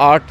8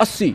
80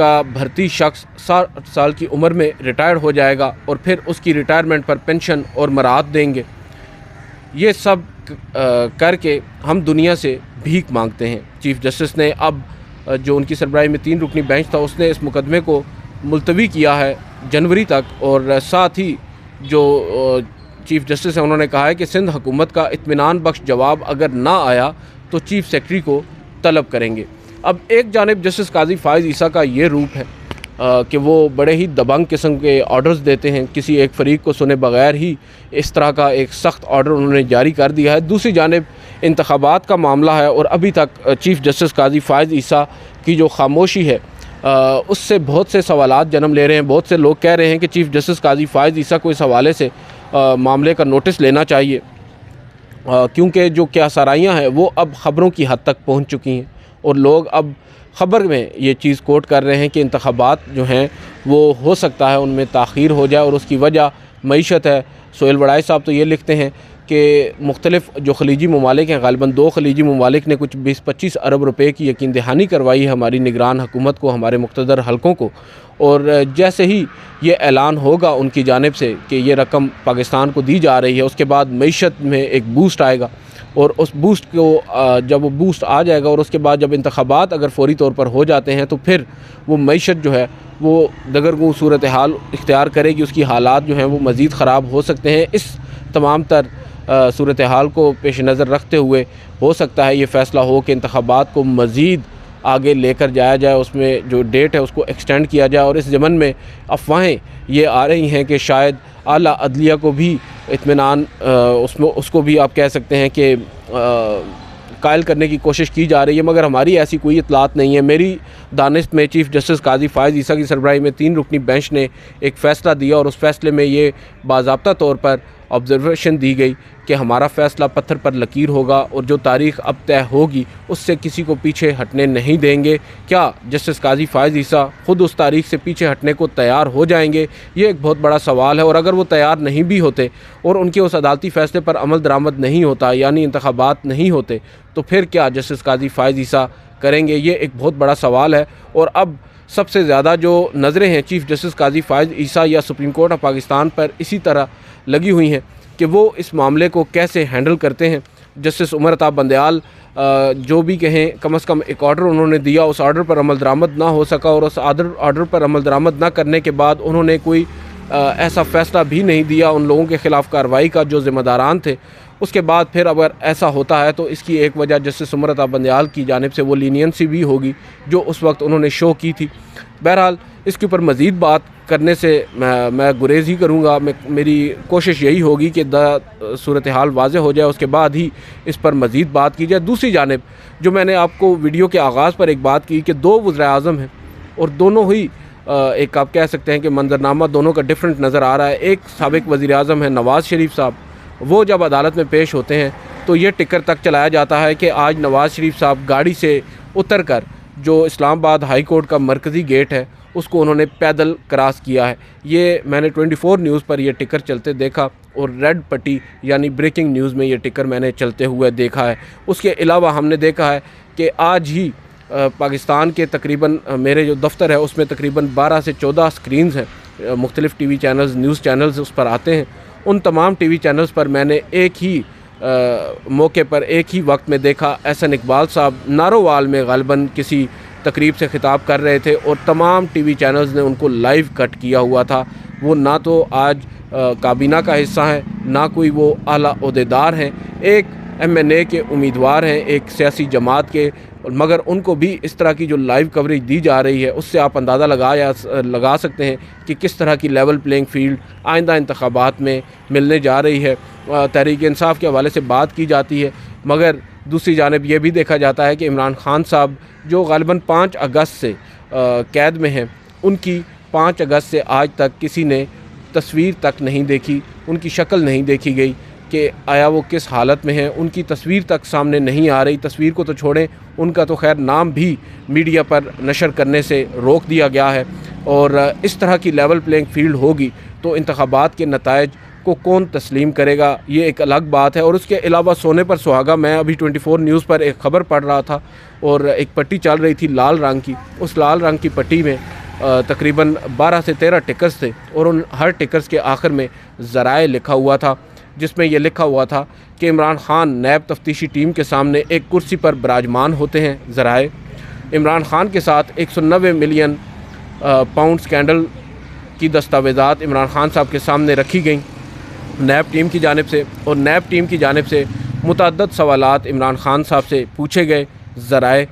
کا بھرتی شخص 60 سال کی عمر میں ریٹائر ہو جائے گا اور پھر اس کی ریٹائرمنٹ پر پینشن اور مراعات دیں گے۔ یہ سب کر کے ہم دنیا سے بھیک مانگتے ہیں۔ چیف جسٹس نے اب جو ان کی سربراہی میں 3 رکنی بینچ تھا، اس نے اس مقدمے کو ملتوی کیا ہے جنوری تک، اور ساتھ ہی جو چیف جسٹس ہیں انہوں نے کہا ہے کہ سندھ حکومت کا اطمینان بخش جواب اگر نہ آیا تو چیف سیکرٹری کو طلب کریں گے۔ اب ایک جانب جسٹس قاضی فائز عیسیٰ کا یہ روپ ہے کہ وہ بڑے ہی دبنگ قسم کے آرڈرز دیتے ہیں، کسی ایک فریق کو سنے بغیر ہی اس طرح کا ایک سخت آرڈر انہوں نے جاری کر دیا ہے۔ دوسری جانب انتخابات کا معاملہ ہے اور ابھی تک چیف جسٹس قاضی فائز عیسیٰ کی جو خاموشی ہے اس سے بہت سے سوالات جنم لے رہے ہیں۔ بہت سے لوگ کہہ رہے ہیں کہ چیف جسٹس قاضی فائز عیسیٰ کو اس حوالے سے معاملے کا نوٹس لینا چاہیے، کیونکہ جو کیا سرائیاں ہیں وہ اب خبروں کی حد تک پہنچ چکی ہیں اور لوگ اب خبر میں یہ چیز کوٹ کر رہے ہیں کہ انتخابات جو ہیں وہ ہو سکتا ہے ان میں تاخیر ہو جائے، اور اس کی وجہ معیشت ہے۔ سہیل وڑائے صاحب تو یہ لکھتے ہیں کہ مختلف جو خلیجی ممالک ہیں، غالباً 2 خلیجی ممالک نے کچھ 20-25 ارب روپے کی یقین دہانی کروائی ہے ہماری نگران حکومت کو، ہمارے مقتدر حلقوں کو، اور جیسے ہی یہ اعلان ہوگا ان کی جانب سے کہ یہ رقم پاکستان کو دی جا رہی ہے، اس کے بعد معیشت میں ایک بوسٹ آئے گا، اور اس بوسٹ کو جب وہ بوسٹ آ جائے گا اور اس کے بعد جب انتخابات اگر فوری طور پر ہو جاتے ہیں تو پھر وہ معیشت جو ہے وہ دگرگوں صورتحال اختیار کرے گی، اس کی حالات جو ہیں وہ مزید خراب ہو سکتے ہیں۔ اس تمام تر صورتحال کو پیش نظر رکھتے ہوئے ہو سکتا ہے یہ فیصلہ ہو کہ انتخابات کو مزید آگے لے کر جایا جائے، اس میں جو ڈیٹ ہے اس کو ایکسٹینڈ کیا جائے، اور اس ضمن میں افواہیں یہ آ رہی ہیں کہ شاید اعلیٰ عدلیہ کو بھی اطمینان اس کو بھی آپ کہہ سکتے ہیں کہ قائل کرنے کی کوشش کی جا رہی ہے، مگر ہماری ایسی کوئی اطلاعات نہیں ہے۔ میری دانست میں چیف جسٹس قاضی فائز عیسیٰ کی سربراہی میں 3 رکنی بینچ نے ایک فیصلہ دیا، اور اس فیصلے میں یہ باضابطہ طور پر آبزرویشن دی گئی کہ ہمارا فیصلہ پتھر پر لکیر ہوگا، اور جو تاریخ اب طے ہوگی اس سے کسی کو پیچھے ہٹنے نہیں دیں گے۔ کیا جسٹس قاضی فائز عیسیٰ خود اس تاریخ سے پیچھے ہٹنے کو تیار ہو جائیں گے؟ یہ ایک بہت بڑا سوال ہے، اور اگر وہ تیار نہیں بھی ہوتے اور ان کے اس عدالتی فیصلے پر عمل درآمد نہیں ہوتا، یعنی انتخابات نہیں ہوتے، تو پھر کیا جسٹس قاضی فائز عیسیٰ کریں گے؟ یہ ایک بہت بڑا سوال ہے، اور اب سب سے زیادہ جو نظریں ہیں چیف جسٹس قاضی فائز عیسیٰ یا سپریم کورٹ آف پاکستان پر اسی طرح لگی ہوئی ہیں کہ وہ اس معاملے کو کیسے ہینڈل کرتے ہیں۔ جسٹس عمر عطا بندیال جو بھی کہیں، کم از کم ایک آرڈر انہوں نے دیا، اس آرڈر پر عمل درآمد نہ ہو سکا، اور اس آرڈر پر عمل درآمد نہ کرنے کے بعد انہوں نے کوئی ایسا فیصلہ بھی نہیں دیا ان لوگوں کے خلاف کارروائی کا جو ذمہ داران تھے۔ اس کے بعد پھر اگر ایسا ہوتا ہے تو اس کی ایک وجہ جسٹس عمر عطا بندیال کی جانب سے وہ لینینسی بھی ہوگی جو اس وقت انہوں نے شو کی تھی۔ بہرحال اس کے اوپر مزید بات کرنے سے میں گریز ہی کروں گا، میری کوشش یہی ہوگی کہ صورتحال واضح ہو جائے، اس کے بعد ہی اس پر مزید بات کی جائے۔ دوسری جانب جو میں نے آپ کو ویڈیو کے آغاز پر ایک بات کی کہ 2 وزراء اعظم ہیں اور دونوں ہی ایک آپ کہہ سکتے ہیں کہ منظرنامہ دونوں کا ڈیفرنٹ نظر آ رہا ہے۔ ایک سابق وزیر اعظم ہے نواز شریف صاحب، وہ جب عدالت میں پیش ہوتے ہیں تو یہ ٹکر تک چلایا جاتا ہے کہ آج نواز شریف صاحب گاڑی سے اتر کر جو اسلام آباد ہائی کورٹ کا مرکزی گیٹ ہے اس کو انہوں نے پیدل کراس کیا ہے۔ یہ میں نے 24 نیوز پر یہ ٹکر چلتے دیکھا، اور ریڈ پٹی یعنی بریکنگ نیوز میں یہ ٹکر میں نے چلتے ہوئے دیکھا ہے۔ اس کے علاوہ ہم نے دیکھا ہے کہ آج ہی پاکستان کے تقریباً میرے جو دفتر ہے اس میں تقریباً 12 سے 14 سکرینز ہیں، مختلف TV channels, news channels اس پر آتے ہیں۔ ان تمام ٹی وی چینلز پر میں نے ایک ہی موقع پر ایک ہی وقت میں دیکھا احسن اقبال صاحب نارووال میں غالباً کسی تقریب سے خطاب کر رہے تھے، اور تمام ٹی وی چینلز نے ان کو لائیو کٹ کیا ہوا تھا۔ وہ نہ تو آج کابینہ کا حصہ ہیں، نہ کوئی وہ اعلیٰ عہدیدار ہیں، ایک MNA کے امیدوار ہیں ایک سیاسی جماعت کے، مگر ان کو بھی اس طرح کی جو لائیو کوریج دی جا رہی ہے اس سے آپ اندازہ لگا سکتے ہیں کہ کس طرح کی لیول پلینگ فیلڈ آئندہ انتخابات میں ملنے جا رہی ہے۔ تحریک انصاف کے حوالے سے بات کی جاتی ہے، مگر دوسری جانب یہ بھی دیکھا جاتا ہے کہ عمران خان صاحب جو غالباً 5 اگست سے قید میں ہیں، ان کی 5 اگست سے آج تک کسی نے تصویر تک نہیں دیکھی، ان کی شکل نہیں دیکھی گئی کہ آیا وہ کس حالت میں ہیں، ان کی تصویر تک سامنے نہیں آ رہی۔ تصویر کو تو چھوڑیں، ان کا تو خیر نام بھی میڈیا پر نشر کرنے سے روک دیا گیا ہے، اور اس طرح کی لیول پلینگ فیلڈ ہوگی تو انتخابات کے نتائج کو کون تسلیم کرے گا، یہ ایک الگ بات ہے۔ اور اس کے علاوہ سونے پر سہاگا، میں ابھی 24 نیوز پر ایک خبر پڑھ رہا تھا اور ایک پٹی چل رہی تھی لال رنگ کی، اس لال رنگ کی پٹی میں تقریباً 12 سے 13 ٹکرز تھے اور ان ہر ٹکرز کے آخر میں ذرائع لکھا ہوا تھا، جس میں یہ لکھا ہوا تھا کہ عمران خان نیب تفتیشی ٹیم کے سامنے ایک کرسی پر براجمان ہوتے ہیں۔ ذرائع عمران خان کے ساتھ 190 ملین پاؤنڈ سکینڈل کی دستاویزات عمران خان صاحب کے سامنے رکھی گئیں نیب ٹیم کی جانب سے، اور نیب ٹیم کی جانب سے متعدد سوالات عمران خان صاحب سے پوچھے گئے۔ ذرائع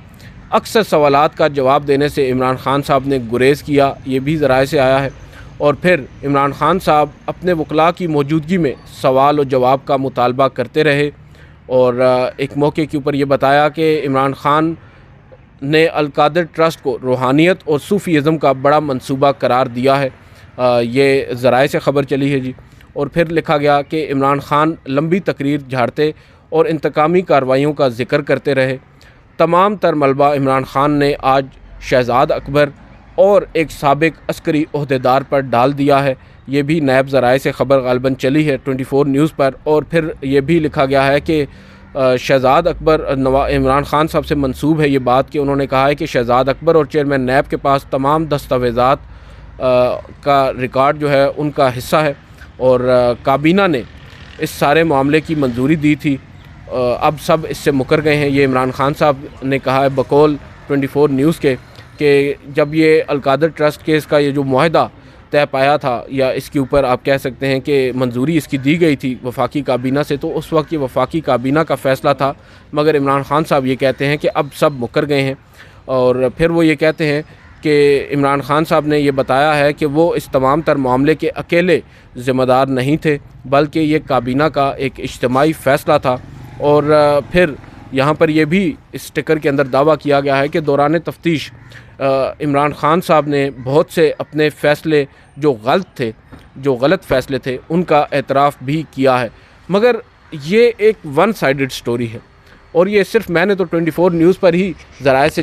اکثر سوالات کا جواب دینے سے عمران خان صاحب نے گریز کیا، یہ بھی ذرائع سے آیا ہے۔ اور پھر عمران خان صاحب اپنے وکلاء کی موجودگی میں سوال و جواب کا مطالبہ کرتے رہے، اور ایک موقع کے اوپر یہ بتایا کہ عمران خان نے القادر ٹرسٹ کو روحانیت اور صوفیزم کا بڑا منصوبہ قرار دیا ہے، یہ ذرائع سے خبر چلی ہے جی۔ اور پھر لکھا گیا کہ عمران خان لمبی تقریر جھاڑتے اور انتقامی کارروائیوں کا ذکر کرتے رہے۔ تمام تر ملبہ عمران خان نے آج شہزاد اکبر اور ایک سابق عسکری عہدیدار پر ڈال دیا ہے، یہ بھی نیب ذرائع سے خبر غالباً چلی ہے 24 نیوز پر۔ اور پھر یہ بھی لکھا گیا ہے کہ شہزاد اکبر عمران خان صاحب سے منسوب ہے یہ بات کہ انہوں نے کہا ہے کہ شہزاد اکبر اور چیئرمین نیب کے پاس تمام دستاویزات کا ریکارڈ جو ہے ان کا حصہ ہے، اور کابینہ نے اس سارے معاملے کی منظوری دی تھی، اب سب اس سے مکر گئے ہیں۔ یہ عمران خان صاحب نے کہا ہے بقول 24 نیوز کے کہ جب یہ القادر ٹرسٹ کیس کا یہ جو معاہدہ طے پایا تھا، یا اس کے اوپر آپ کہہ سکتے ہیں کہ منظوری اس کی دی گئی تھی وفاقی کابینہ سے، تو اس وقت یہ وفاقی کابینہ کا فیصلہ تھا، مگر عمران خان صاحب یہ کہتے ہیں کہ اب سب مکر گئے ہیں۔ اور پھر وہ یہ کہتے ہیں کہ عمران خان صاحب نے یہ بتایا ہے کہ وہ اس تمام تر معاملے کے اکیلے ذمہ دار نہیں تھے، بلکہ یہ کابینہ کا ایک اجتماعی فیصلہ تھا۔ اور پھر یہاں پر یہ بھی اس سٹیکر کے اندر دعویٰ کیا گیا ہے کہ دوران تفتیش عمران خان صاحب نے بہت سے اپنے فیصلے جو غلط فیصلے تھے ان کا اعتراف بھی کیا ہے، مگر یہ ایک ون سائیڈڈ سٹوری ہے، اور یہ صرف میں نے تو 24 نیوز پر ہی ذرائع سے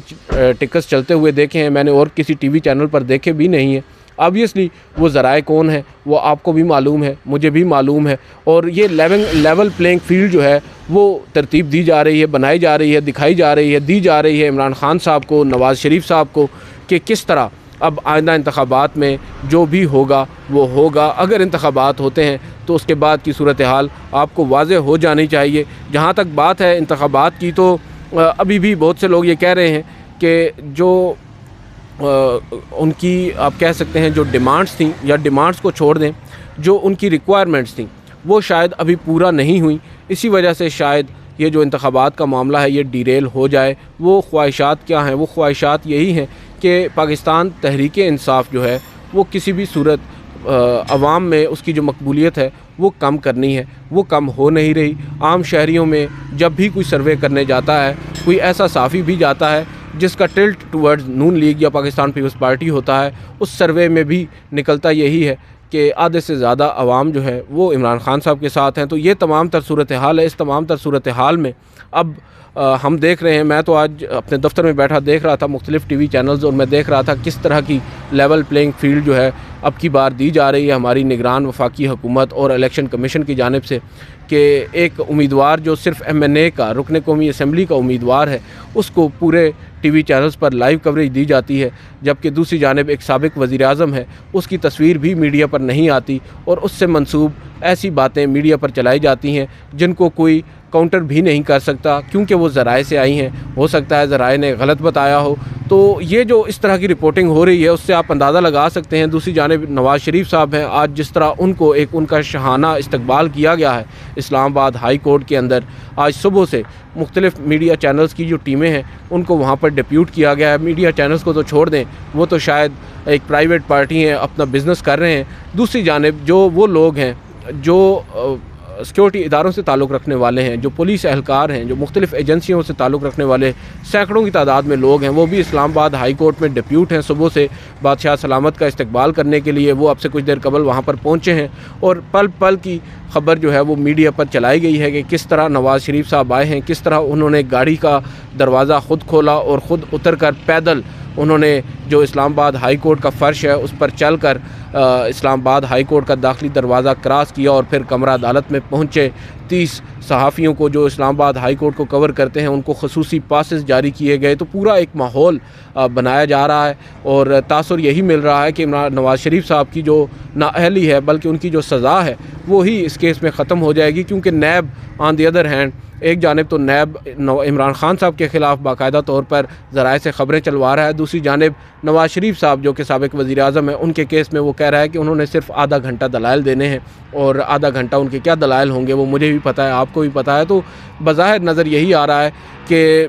ٹکرز چلتے ہوئے دیکھے ہیں، میں نے اور کسی ٹی وی چینل پر دیکھے بھی نہیں ہیں۔ آبویسلی وہ ذرائع کون ہے وہ آپ کو بھی معلوم ہے، مجھے بھی معلوم ہے، اور یہ لیول پلینگ فیلڈ جو ہے وہ ترتیب دی جا رہی ہے، بنائی جا رہی ہے، دکھائی جا رہی ہے، دی جا رہی ہے عمران خان صاحب کو، نواز شریف صاحب کو، کہ کس طرح اب آئندہ انتخابات میں جو بھی ہوگا وہ ہوگا۔ اگر انتخابات ہوتے ہیں تو اس کے بعد کی صورتحال آپ کو واضح ہو جانی چاہیے۔ جہاں تک بات ہے انتخابات کی، تو ابھی بھی بہت سے لوگ یہ کہہ رہے ہیں کہ جو ان کی آپ کہہ سکتے ہیں جو ڈیمانڈز تھیں، یا ڈیمانڈز کو چھوڑ دیں، جو ان کی ریکوائرمنٹس تھیں وہ شاید ابھی پورا نہیں ہوئیں، اسی وجہ سے شاید یہ جو انتخابات کا معاملہ ہے یہ ڈیریل ہو جائے۔ وہ خواہشات کیا ہیں؟ وہ خواہشات یہی ہیں کہ پاکستان تحریک انصاف جو ہے وہ کسی بھی صورت عوام میں اس کی جو مقبولیت ہے وہ کم کرنی ہے، وہ کم ہو نہیں رہی۔ عام شہریوں میں جب بھی کوئی سروے کرنے جاتا ہے، کوئی ایسا صحافی بھی جاتا ہے جس کا ٹلٹ ٹورڈز نون لیگ یا پاکستان پیپلز پارٹی ہوتا ہے، اس سروے میں بھی نکلتا یہی ہے کہ آدھے سے زیادہ عوام جو ہے وہ عمران خان صاحب کے ساتھ ہیں۔ تو یہ تمام تر صورتحال ہے۔ اس تمام تر صورتحال میں اب ہم دیکھ رہے ہیں، میں تو آج اپنے دفتر میں بیٹھا دیکھ رہا تھا مختلف ٹی وی چینلز، اور میں دیکھ رہا تھا کس طرح کی لیول پلینگ فیلڈ جو ہے اب کی بار دی جا رہی ہے ہماری نگران وفاقی حکومت اور الیکشن کمیشن کی جانب سے، کہ ایک امیدوار جو صرف MNA کا رکن قومی اسمبلی کا امیدوار ہے اس کو پورے ٹی وی چینلز پر لائیو کوریج دی جاتی ہے، جبکہ دوسری جانب ایک سابق وزیر اعظم ہے اس کی تصویر بھی میڈیا پر نہیں آتی، اور اس سے منسوب ایسی باتیں میڈیا پر چلائی جاتی ہیں جن کو کوئی کاؤنٹر بھی نہیں کر سکتا، کیونکہ وہ ذرائع سے آئی ہیں۔ ہو سکتا ہے ذرائع نے غلط بتایا ہو، تو یہ جو اس طرح کی رپورٹنگ ہو رہی ہے اس سے آپ اندازہ لگا سکتے ہیں۔ دوسری جانب نواز شریف صاحب ہیں، آج جس طرح ان کو ایک ان کا شاہانہ استقبال کیا گیا ہے اسلام آباد ہائی کورٹ کے اندر، آج صبح سے مختلف میڈیا چینلز کی جو ٹیمیں ہیں ان کو وہاں پر ڈپیوٹ کیا گیا ہے۔ میڈیا چینلز کو تو چھوڑ دیں، وہ تو شاید ایک پرائیویٹ پارٹی ہیں، اپنا بزنس کر رہے ہیں۔ دوسری جانب جو وہ لوگ ہیں جو سیکورٹی اداروں سے تعلق رکھنے والے ہیں، جو پولیس اہلکار ہیں، جو مختلف ایجنسیوں سے تعلق رکھنے والے سینکڑوں کی تعداد میں لوگ ہیں، وہ بھی اسلام آباد ہائی کورٹ میں ڈپیوٹ ہیں۔ صبح سے بادشاہ سلامت کا استقبال کرنے کے لیے وہ اب سے کچھ دیر قبل وہاں پر پہنچے ہیں، اور پل پل کی خبر جو ہے وہ میڈیا پر چلائی گئی ہے کہ کس طرح نواز شریف صاحب آئے ہیں، کس طرح انہوں نے گاڑی کا دروازہ خود کھولا اور خود اتر کر پیدل انہوں نے جو اسلام آباد ہائی کورٹ کا فرش ہے اس پر چل کر اسلام آباد ہائی کورٹ کا داخلی دروازہ کراس کیا اور پھر کمرہ عدالت میں پہنچے۔ 30 صحافیوں کو جو اسلام آباد ہائی کورٹ کو کور کرتے ہیں ان کو خصوصی پاسز جاری کیے گئے۔ تو پورا ایک ماحول بنایا جا رہا ہے اور تاثر یہی مل رہا ہے کہ نواز شریف صاحب کی جو نااہلی ہے بلکہ ان کی جو سزا ہے وہی اس کیس میں ختم ہو جائے گی، کیونکہ NAB on the other hand ایک جانب تو نیب عمران خان صاحب کے خلاف باقاعدہ طور پر ذرائع سے خبریں چلوا رہا ہے، دوسری جانب نواز شریف صاحب جو کہ سابق وزیر اعظم ہیں ان کے کیس میں وہ کہہ رہا ہے کہ انہوں نے صرف آدھا گھنٹہ دلائل دینے ہیں، اور آدھا گھنٹہ ان کے کیا دلائل ہوں گے وہ مجھے بھی پتہ ہے، آپ کو بھی پتہ ہے۔ تو بظاہر نظر یہی آ رہا ہے کہ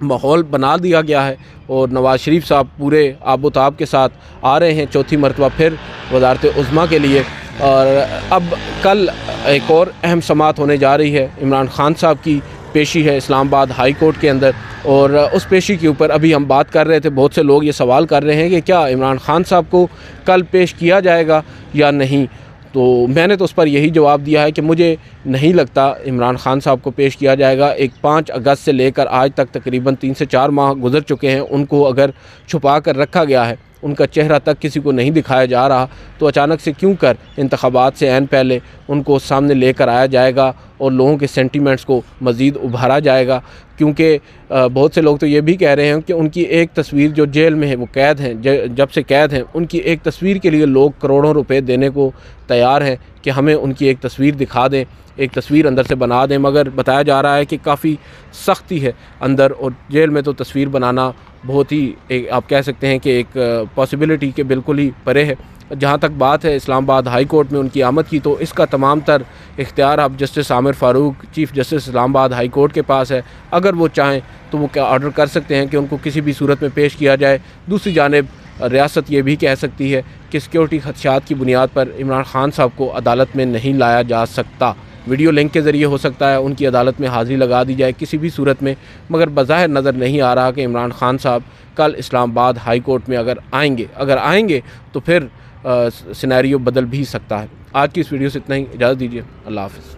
ماحول بنا دیا گیا ہے اور نواز شریف صاحب پورے آب و تاب کے ساتھ آ رہے ہیں چوتھی مرتبہ پھر وزارت عظمیٰ کے لیے۔ اور اب کل ایک اور اہم سماعت ہونے جا رہی ہے، عمران خان صاحب کی پیشی ہے اسلام آباد ہائی کورٹ کے اندر، اور اس پیشی کے اوپر ابھی ہم بات کر رہے تھے، بہت سے لوگ یہ سوال کر رہے ہیں کہ کیا عمران خان صاحب کو کل پیش کیا جائے گا یا نہیں۔ تو میں نے تو اس پر یہی جواب دیا ہے کہ مجھے نہیں لگتا عمران خان صاحب کو پیش کیا جائے گا۔ 5 اگست سے لے کر آج تک تقریباً 3 سے 4 ماہ گزر چکے ہیں، ان کو اگر چھپا کر رکھا گیا ہے، ان کا چہرہ تک کسی کو نہیں دکھایا جا رہا، تو اچانک سے کیوں کر انتخابات سے عین پہلے ان کو سامنے لے کر آیا جائے گا اور لوگوں کے سینٹیمنٹس کو مزید ابھارا جائے گا؟ کیونکہ بہت سے لوگ تو یہ بھی کہہ رہے ہیں کہ ان کی ایک تصویر جو جیل میں ہے، وہ قید ہیں، جب سے قید ہیں، ان کی ایک تصویر کے لیے لوگ کروڑوں روپے دینے کو تیار ہیں کہ ہمیں ان کی ایک تصویر دکھا دیں، ایک تصویر اندر سے بنا دیں، مگر بتایا جا رہا ہے کہ کافی سختی ہے اندر، اور جیل میں تو تصویر بنانا بہت ہی آپ کہہ سکتے ہیں کہ ایک پاسبلٹی کے بالکل ہی پرے ہے۔ جہاں تک بات ہے اسلام آباد ہائی کورٹ میں ان کی آمد کی، تو اس کا تمام تر اختیار اب جسٹس عامر فاروق چیف جسٹس اسلام آباد ہائی کورٹ کے پاس ہے۔ اگر وہ چاہیں تو وہ کیا آرڈر کر سکتے ہیں کہ ان کو کسی بھی صورت میں پیش کیا جائے۔ دوسری جانب ریاست یہ بھی کہہ سکتی ہے کہ سیکیورٹی خدشات کی بنیاد پر عمران خان صاحب کو عدالت میں نہیں لایا جا سکتا، ویڈیو لنک کے ذریعے ہو سکتا ہے ان کی عدالت میں حاضری لگا دی جائے کسی بھی صورت میں، مگر بظاہر نظر نہیں آ رہا کہ عمران خان صاحب کل اسلام آباد ہائی کورٹ میں اگر آئیں گے تو پھر سینیریو بدل بھی سکتا ہے۔ آج کی اس ویڈیو سے اتنا ہی، اجازت دیجیے، اللہ حافظ۔